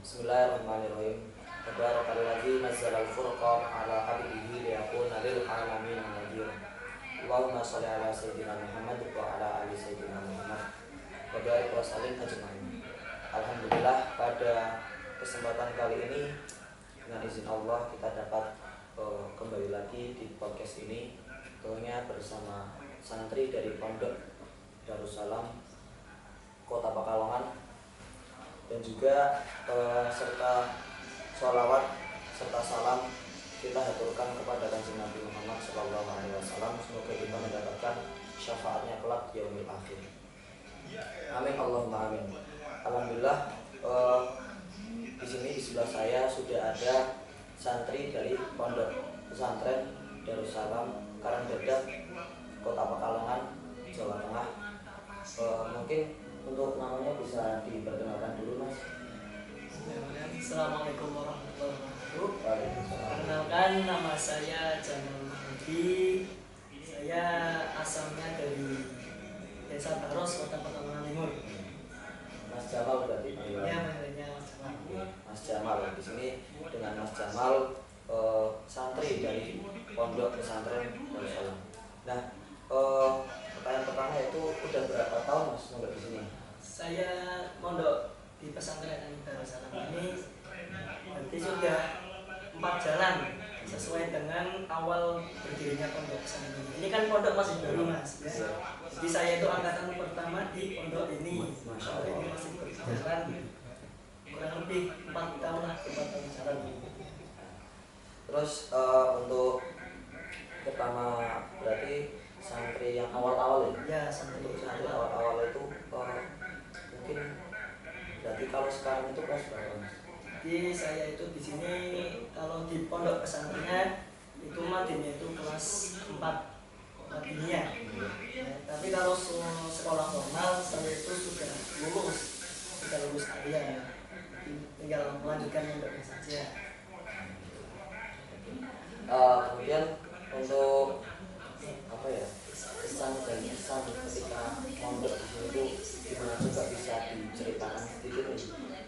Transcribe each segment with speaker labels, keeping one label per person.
Speaker 1: Bismillahirrahmanirrahim. Tabarakalladzi nazzala al-furqan ala 'abdihi liyakuna lil 'alamin nadhir. Allahumma shalli ala sayyidina Muhammad wa ala ali sayyidina Muhammad. Wa barik wa sallim ajmain. Alhamdulillah, pada kesempatan kali ini dengan izin Allah kita dapat kembali lagi di podcast ini, tentunya bersama santri dari Pondok Darussalam Kota Pekalongan, dan juga serta sholawat serta salam kita haturkan kepada Kanjeng Nabi Muhammad SAW. Semoga kita mendapatkan syafaatnya kelak di yaumil akhir. Amin Allahumma amin. Alhamdulillah, di sini di sebelah saya sudah ada santri dari Pondok Pesantren Darussalam Karangbadak Kota Pekalongan, Jawa Tengah. Mungkin untuk namanya bisa diperkenalkan dulu, Mas.
Speaker 2: Assalamualaikum warahmatullahi wabarakatuh. Perkenalkan, nama saya Jamal Mahdi. Saya asalnya dari Desa Baros, Kota Pekalongan Timur.
Speaker 1: Mas Jamal berarti.
Speaker 2: Ya, namanya Mas Jamal.
Speaker 1: Mas Jamal di sini dengan Mas Jamal, santri dari Pondok Pesantren Darussalam. Nah, pertanyaan pertama itu udah berapa tahun Mas mondok di sini?
Speaker 2: Saya mondok di pesantren Darussalam ini berarti sudah 4 jalan sesuai dengan awal berdirinya pondok pesantren ini. Ini kan pondok masih baru, Mas. Ya. Jadi saya itu angkatan pertama di pondok ini. Pondok ini masih berjalan kurang lebih 4 tahun lah, 4 tahun jalan.
Speaker 1: Terus untuk pertama berarti santri yang awal-awal ya? Ya, santri awal-awal itu mungkin berarti kalau sekarang itu kelas berapa, Mas?
Speaker 2: Jadi saya itu di sini kalau di pondok pesantrennya itu madinya itu kelas 4 madinya. Ya, tapi kalau sekolah formal saya itu sudah lulus kuliah. Tinggal melanjutkan mondoknya saja.
Speaker 1: Kemudian untuk apa ya, kesan dan kesan ketika mondok di sini itu gimana, juga bisa diceritakan sedikit nih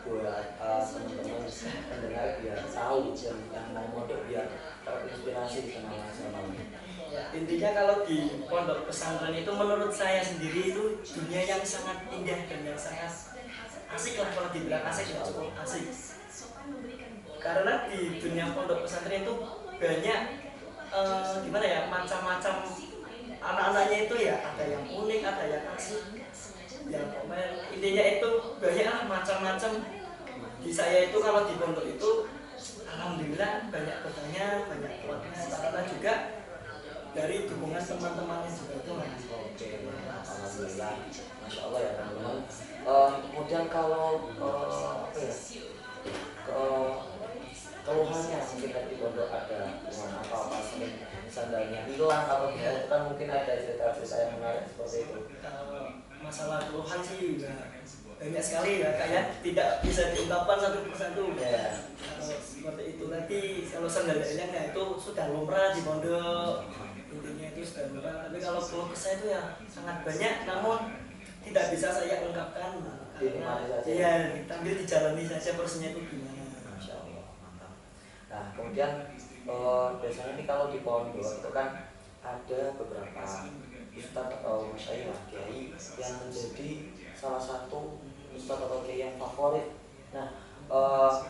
Speaker 1: buat teman-teman pendengar biar tahu yang mau mondok biar terinspirasi sama Mas Jamal.
Speaker 2: Ya, intinya kalau di pondok pesantren itu menurut saya sendiri itu dunia yang sangat indah dan yang sangat asik lah. Kalau dibilang asik ya cukup asik, karena di dunia pondok pesantren itu banyak gimana ya, macam-macam anak-anaknya itu ya, ada yang unik, ada yang asik, yang intinya itu banyak lah macam-macam. Di saya itu kalau di pondok itu alhamdulillah banyak bertanya, banyak kuatnya, karena juga dari dukungan teman-temannya juga itu, Mas.
Speaker 1: Oke, alhamdulillah, masya Allah ya teman-teman. Kemudian kalau apa ya, keluhannya mungkin tadi pondok ada keluhan apa sering sandalnya hilang atau tidak, kan mungkin ada cerita-cerita yang menarik seperti itu.
Speaker 2: Kalau masalah keluhan sih juga banyak sekali ya, kayak tidak bisa diungkapkan satu persatu.
Speaker 1: Ya.
Speaker 2: Kalau seperti itu nanti kalau sandal hilangnya itu sudah lumrah di pondok, intinya itu sudah lumrah. Tapi kalau keluh kesah itu ya sangat banyak, namun tidak bisa saya ungkapkan karena ya sambil dijalani saja prosesnya itu gimana.
Speaker 1: Masya Allah, mantap. Nah, kemudian biasanya nih kalau di pondok itu kan ada beberapa ustadz atau masyayikh kiai yang menjadi salah satu ustadz atau kiai yang favorit. Nah,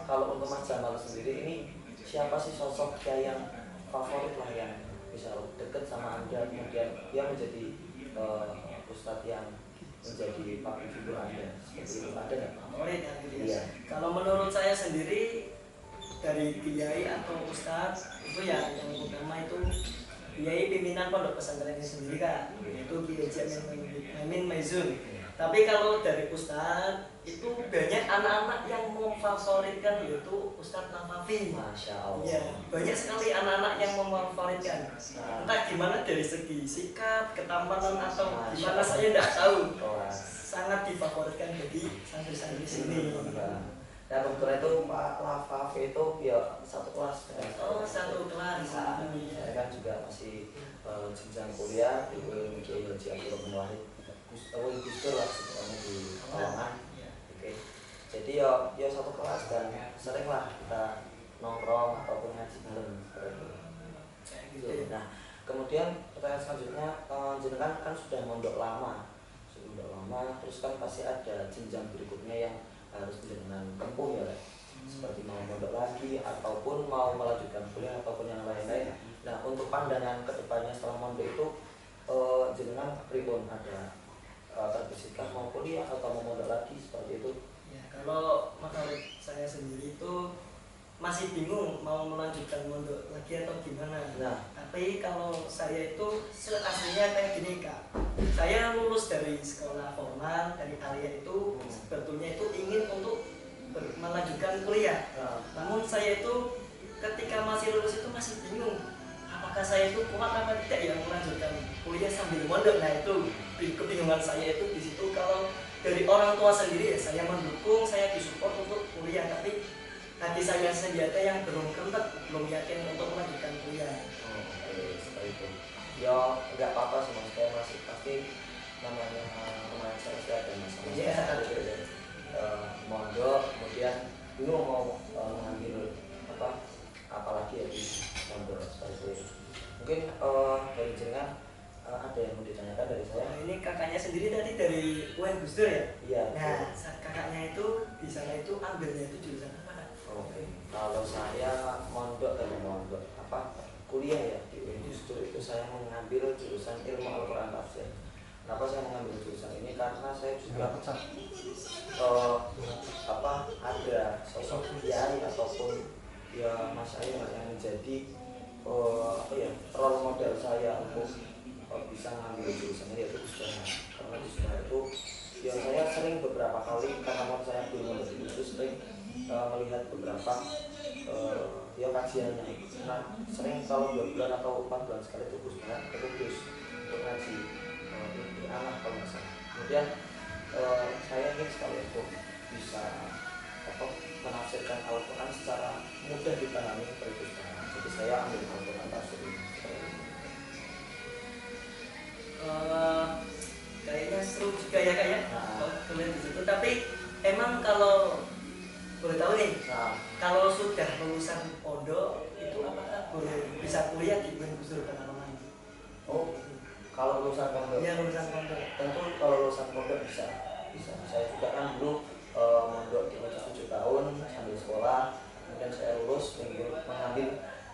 Speaker 1: kalau untuk Mas Jamal sendiri ini siapa sih sosok kiai yang favorit lah, yang bisa deket sama Anda, kemudian dia menjadi ustadz yang menjadi public figure Anda, seperti itu ada nggak?
Speaker 2: Favorit ya, gitu ya.
Speaker 1: Iya.
Speaker 2: Kalau menurut saya sendiri dari kiai atau ustadz itu ya yang utama itu kiai pimpinan pondok pesantren ini sendiri kan, yaitu Kiai Amin Maizun. Tapi kalau dari ustadz itu banyak anak-anak yang memfavoritkan, yaitu Ustadz Nafafi.
Speaker 1: Masya Allah.
Speaker 2: Ya, banyak sekali anak-anak yang memfavoritkan. Entah gimana dari segi sikap, ketampanan atau gimana saya tidak tahu. Sangat difavoritkan bagi santri-santri sini.
Speaker 1: Dan kebetulan itu Pak Lafaf itu ya satu kelas.
Speaker 2: Oh, satu kelas.
Speaker 1: Saya kan juga masih jenjang kuliah di Kiai Haji Abdul Rahman Wahid. Gus Dur lah sebenarnya di Pekalongan. Oke. ya satu kelas dan sering lah kita nongkrong ataupun ngaji bareng seperti itu. Nah kemudian pertanyaan selanjutnya, jenengan kan sudah mondok lama, terus kan pasti ada jenjang berikutnya yang harus jenengan tempuh ya, seperti mau mondok lagi ataupun mau melanjutkan kuliah ataupun yang lain-lain. Nah untuk pandangan kedepannya setelah mondok itu jenengan pripun, ada terbesikah mau kuliah atau mau mondok lagi seperti itu?
Speaker 2: Ya, kalau menurut saya sendiri itu masih bingung mau melanjutkan mondok lagi atau gimana.
Speaker 1: Nah,
Speaker 2: tapi kalau saya itu aslinya kayak gini Kak, saya lulus dari sekolah formal dari Alia itu sebetulnya itu ingin untuk melanjutkan kuliah. Namun saya itu ketika masih lulus itu masih bingung apakah saya itu kuat apa tidak yang melanjutkan kuliah sambil mondok. Nah itu kebingungan saya itu di situ. Kalau dari orang tua sendiri ya saya mendukung, saya disupport untuk kuliah, tapi hati saya sendiri yang belum kentet, belum yakin untuk melanjutkan kuliah.
Speaker 1: Oke, seperti itu. Ya nggak apa-apa sih mas, saya masih pasti namanya saya ada masalah seperti itu. Mondok kemudian bingung mau mengambil apalagi ya di mondok seperti itu. Mungkin dari jenengan ada yang mau ditanyakan dari saya?
Speaker 2: Nah, ini kakaknya sendiri tadi dari UN Gus Dur ya?
Speaker 1: Iya.
Speaker 2: Nah, kakaknya itu di sana itu ambilnya itu jurusan apa?
Speaker 1: Oke. Kalau saya mondok kuliah ya di UN Gus Dur itu saya mengambil jurusan ilmu Al-Quran Tafsir. Kenapa saya mengambil jurusan ini? Karena saya juga ada sosok kiai ataupun ya mas saya yang menjadi role model saya untuk bisa mengambil jurusan ini, yaitu Gus. Karena Gus itu ya saya sering beberapa kali karena saya belum menjadi khusus sering melihat beberapa kajiannya. Nah sering kalau 2 bulan atau 4 bulan sekali itu Gus untuk ngaji di anak kalau nggak salah. Kemudian saya ingin sekali untuk bisa menafsirkan Al-Quran secara mudah dipahami seperti itu. Jadi saya ambil Al-Quran tafsir ini.
Speaker 2: Kayaknya seru juga ya Kak ya, boleh di situ. Tapi emang kalau boleh tahu nih, kalau sudah lulusan pondok itu apakah boleh bisa kuliah di UN Gus Dur Pekalongan?
Speaker 1: Oh, kalau lulusan pondok?
Speaker 2: Iya, lulusan pondok.
Speaker 1: Tentu kalau lulusan pondok bisa. Saya juga kan dulu mondok di 7 tahun sambil sekolah, kemudian saya lulus mengambil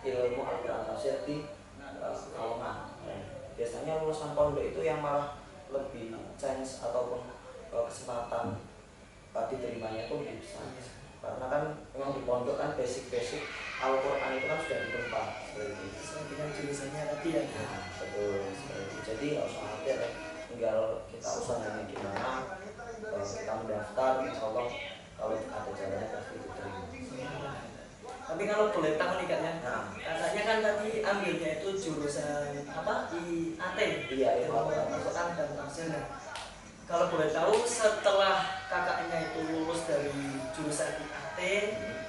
Speaker 1: ilmu Al-Quran Tafsir di Pekalongan. Biasanya lulusan pondok itu yang malah lebih chance ataupun kesempatan diterimanya itu lebih besar. Karena kan memang di pondok kan basic Al-Quran itu kan sudah ditempa seperti itu.
Speaker 2: Sesuai dengan jurusannya tadi ya.
Speaker 1: Nah, betul seperti itu. Jadi nggak usah khawatir ya. Tinggal kita usahanya gimana, kita mendaftar, insya Allah kalau ada jalannya pasti diterima.
Speaker 2: Tapi kalau boleh tahu nih Kak ya, katanya kan tadi ambilnya itu jurusan apa? IAT.
Speaker 1: Iya,
Speaker 2: Al-Quran dan Tafsir. Kalau boleh tahu setelah kakaknya itu lulus dari jurusan IAT,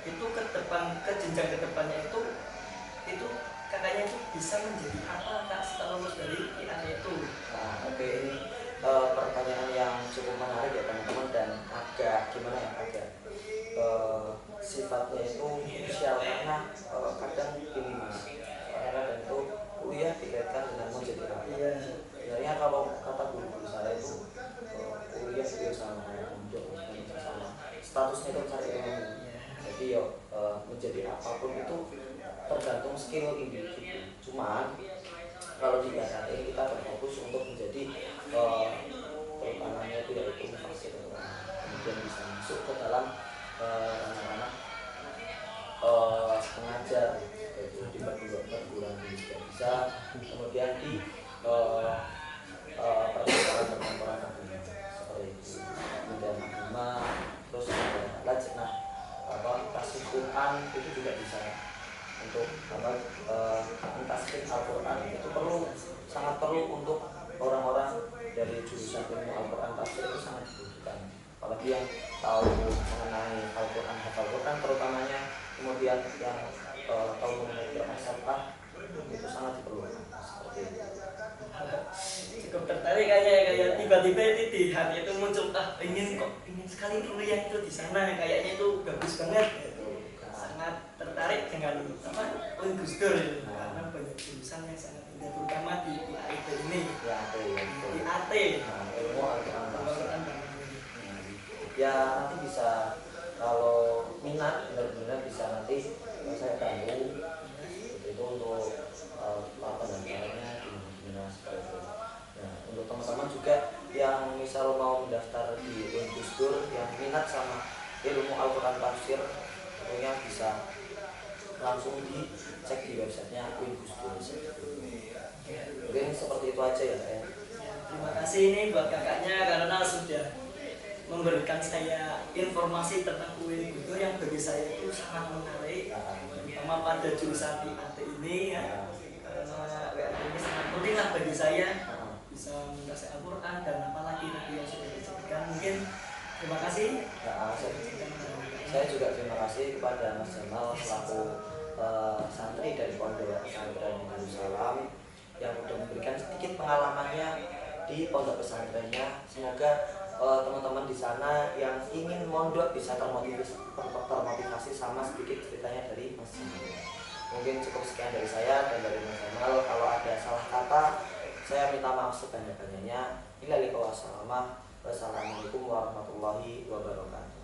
Speaker 2: itu ke jenjang kedepannya itu kakaknya itu bisa menjadi apa Kak setelah lulus dari IAT itu?
Speaker 1: Nah, oke, ini pertanyaan yang cukup menarik ya teman-teman, dan agak sifatnya itu krusial karena kadang gini mas, kadang itu kuliah dikaitkan dengan menjadi apa? Sebenarnya kalau kata guru saya itu kuliah itu sama kayak untuk sama statusnya itu cari ilmu. Jadi menjadi apapun itu tergantung skill individu. Cuman kalau di saat ini kita berfokus untuk menjadi terutamanya itu yaitu mufassir, kemudian bisa masuk ke dalam anak-anak pengajar, yaitu di perguruan tinggi juga bisa, kemudian di perguruan agama seperti itu, kemudian agama, terus lajnah tasawuf Quran itu juga bisa untuk mentasbih Al-Quran. Itu sangat perlu untuk orang-orang dari jurusan ilmu Al-Quran Tafsir, itu sangat dibutuhkan. Apalagi yang tahu mengenai Al-Quran, hafal Quran terutamanya, kemudian yang tahu mengenai Quran Sabah, itu sangat diperlukan seperti itu.
Speaker 2: Cukup tertarik kayaknya tiba-tiba itu di hati itu muncul ingin sekali kuliah itu di sana, kayaknya itu bagus banget gitu. Sangat tertarik dengan apa Gus Dur itu, karena banyak jurusan yang sangat indah, terutama di IAT ini. Di AT.
Speaker 1: Ilmu Al-Quran. Ya nanti bisa, kalau minat benar-benar bisa nanti saya bantu itu untuk pendaftarannya gimana seperti itu. Nah, untuk teman-teman juga yang misal mau mendaftar di Gus Dur yang minat sama ilmu Al-Quran tafsir, tentunya bisa langsung dicek di websitenya Gus Dur. Mungkin seperti itu aja ya.
Speaker 2: Terima kasih ini buat kakaknya karena sudah memberikan saya informasi tentang Gus Dur yang bagi saya itu sangat menarik, terutama pada jurusan IAT ini ya. Karena WAT ini sangat penting lah bagi saya, bisa menguasai Al-Quran dan apalagi tadi yang sudah disebutkan. Mungkin terima kasih.
Speaker 1: Saya juga terima kasih kepada Mas Jamal selaku santri dari Pondok Pesantren Darussalam yang sudah memberikan sedikit pengalamannya di pondok pesantrennya. Semoga teman-teman di sana yang ingin mondok bisa termotivasi sama sedikit ceritanya dari Mas Jamal. Mungkin cukup sekian dari saya dan dari Mas Jamal. Kalau ada salah kata, saya minta maaf sebanyak-banyaknya. Wassalamualaikum warahmatullahi wabarakatuh.